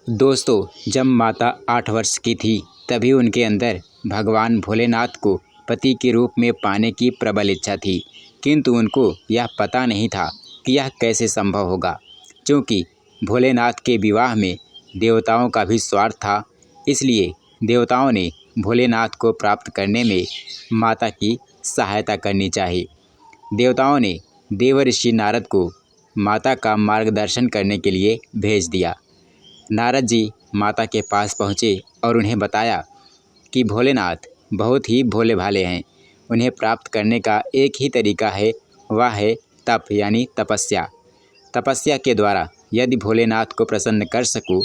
दोस्तों, जब माता 8 वर्ष की थी तभी उनके अंदर भगवान भोलेनाथ को पति के रूप में पाने की प्रबल इच्छा थी, किंतु उनको यह पता नहीं था कि यह कैसे संभव होगा। क्योंकि भोलेनाथ के विवाह में देवताओं का भी स्वार्थ था, इसलिए देवताओं ने भोलेनाथ को प्राप्त करने में माता की सहायता करनी चाहिए। देवताओं ने देवर्षि नारद को माता का मार्गदर्शन करने के लिए भेज दिया। नारद जी माता के पास पहुँचे और उन्हें बताया कि भोलेनाथ बहुत ही भोले भाले हैं। उन्हें प्राप्त करने का एक ही तरीका है, वह है तप यानी तपस्या। तपस्या के द्वारा यदि भोलेनाथ को प्रसन्न कर सकूं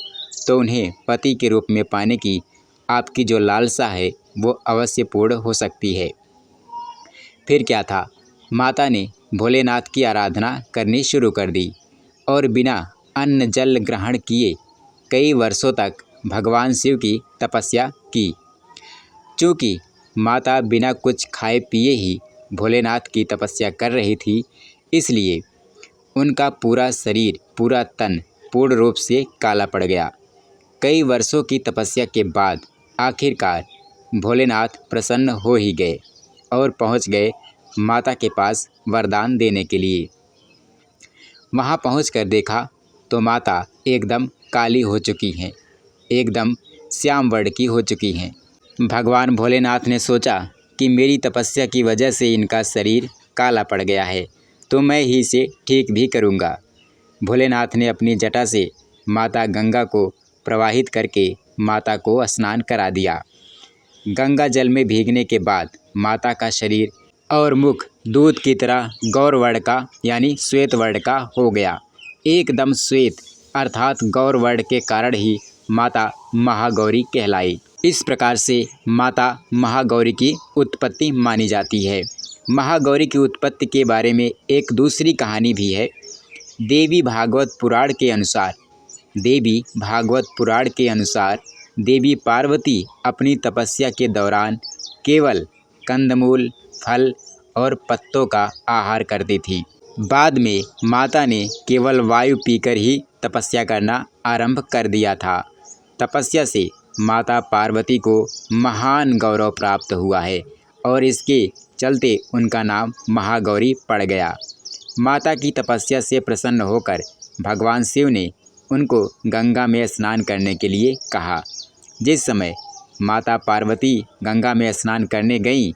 तो उन्हें पति के रूप में पाने की आपकी जो लालसा है वो अवश्य पूर्ण हो सकती है। फिर क्या था, माता ने भोलेनाथ की आराधना करनी शुरू कर दी और बिना अन्न जल ग्रहण किए कई वर्षों तक भगवान शिव की तपस्या की। चूँकि माता बिना कुछ खाए पिए ही भोलेनाथ की तपस्या कर रही थी, इसलिए उनका पूरा शरीर, पूरा तन पूर्ण रूप से काला पड़ गया। कई वर्षों की तपस्या के बाद आखिरकार भोलेनाथ प्रसन्न हो ही गए और पहुंच गए माता के पास वरदान देने के लिए। वहां पहुंचकर देखा तो माता एकदम काली हो चुकी हैं, एकदम श्याम वर्ण की हो चुकी हैं। भगवान भोलेनाथ ने सोचा कि मेरी तपस्या की वजह से इनका शरीर काला पड़ गया है, तो मैं ही इसे ठीक भी करूँगा। भोलेनाथ ने अपनी जटा से माता गंगा को प्रवाहित करके माता को स्नान करा दिया। गंगा जल में भीगने के बाद माता का शरीर और मुख दूध की तरह गौर वर्ण का यानी श्वेत वर्ण का हो गया। एकदम श्वेत अर्थात गौर वर्ण के कारण ही माता महागौरी कहलाई। इस प्रकार से माता महागौरी की उत्पत्ति मानी जाती है। महागौरी की उत्पत्ति के बारे में एक दूसरी कहानी भी है। देवी भागवत पुराण के अनुसार देवी पार्वती अपनी तपस्या के दौरान केवल कंदमूल, फल और पत्तों का आहार करती थी। बाद में माता ने केवल वायु पीकर ही तपस्या करना आरंभ कर दिया था। तपस्या से माता पार्वती को महान गौरव प्राप्त हुआ है और इसके चलते उनका नाम महागौरी पड़ गया। माता की तपस्या से प्रसन्न होकर भगवान शिव ने उनको गंगा में स्नान करने के लिए कहा। जिस समय माता पार्वती गंगा में स्नान करने गईं,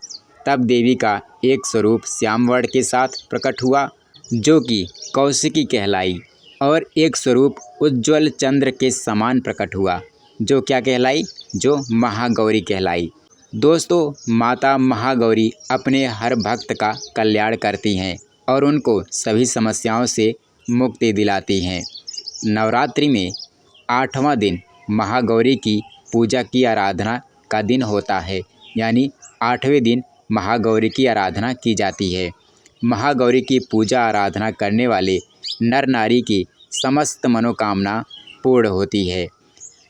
तब देवी का एक स्वरूप श्यामवर्ण के साथ प्रकट हुआ, जो कि कौशिकी कहलाई, और एक स्वरूप उज्ज्वल चंद्र के समान प्रकट हुआ, जो क्या कहलाई, जो महागौरी कहलाई। दोस्तों, माता महागौरी अपने हर भक्त का कल्याण करती हैं और उनको सभी समस्याओं से मुक्ति दिलाती हैं। नवरात्रि में 8वां दिन महागौरी की पूजा की आराधना का दिन होता है, यानी 8वें दिन महागौरी की आराधना की जाती है। महागौरी की पूजा आराधना करने वाले नर नारी की समस्त मनोकामना पूर्ण होती है।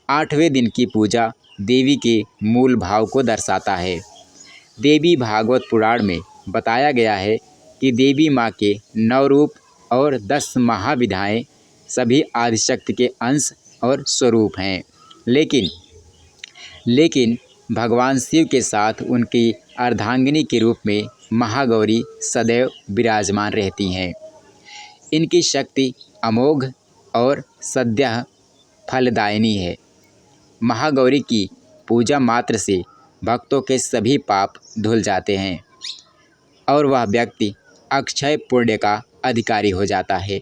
8वें दिन की पूजा देवी के मूल भाव को दर्शाता है। देवी भागवत पुराण में बताया गया है कि देवी माँ के 9 रूप और 10 महाविधाएँ सभी आदिशक्ति के अंश और स्वरूप हैं, लेकिन भगवान शिव के साथ उनकी अर्धांगिनी के रूप में महागौरी सदैव विराजमान रहती हैं। इनकी शक्ति अमोघ और सद्यः फलदायिनी है। महागौरी की पूजा मात्र से भक्तों के सभी पाप धुल जाते हैं और वह व्यक्ति अक्षय पुण्य का अधिकारी हो जाता है।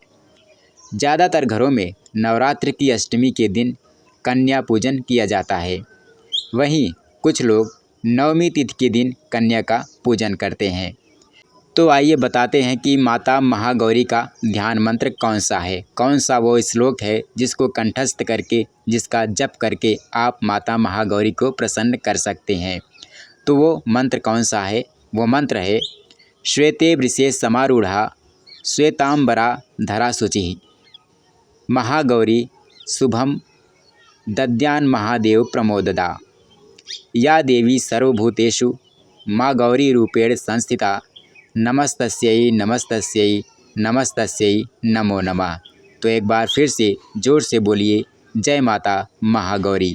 ज़्यादातर घरों में नवरात्रि की अष्टमी के दिन कन्या पूजन किया जाता है। वहीं कुछ लोग नवमी तिथि के दिन कन्या का पूजन करते हैं। तो आइए बताते हैं कि माता महागौरी का ध्यान मंत्र कौन सा है, कौन सा वो श्लोक है जिसको कंठस्थ करके, जिसका जप करके आप माता महागौरी को प्रसन्न कर सकते हैं। तो वो मंत्र कौन सा है? वो मंत्र है श्वेते वृषे समारूढ़ा श्वेतांबरा धरा शुचिः महागौरी शुभम दद्यान महादेव प्रमोददा। या देवी सर्वभूतेषु माँ गौरी रूपेण संस्थिता नमस्तस्यै नमस्तस्यै नमस्तस्यै नमो नमः। तो एक बार फिर से जोर से बोलिए, जय माता महागौरी।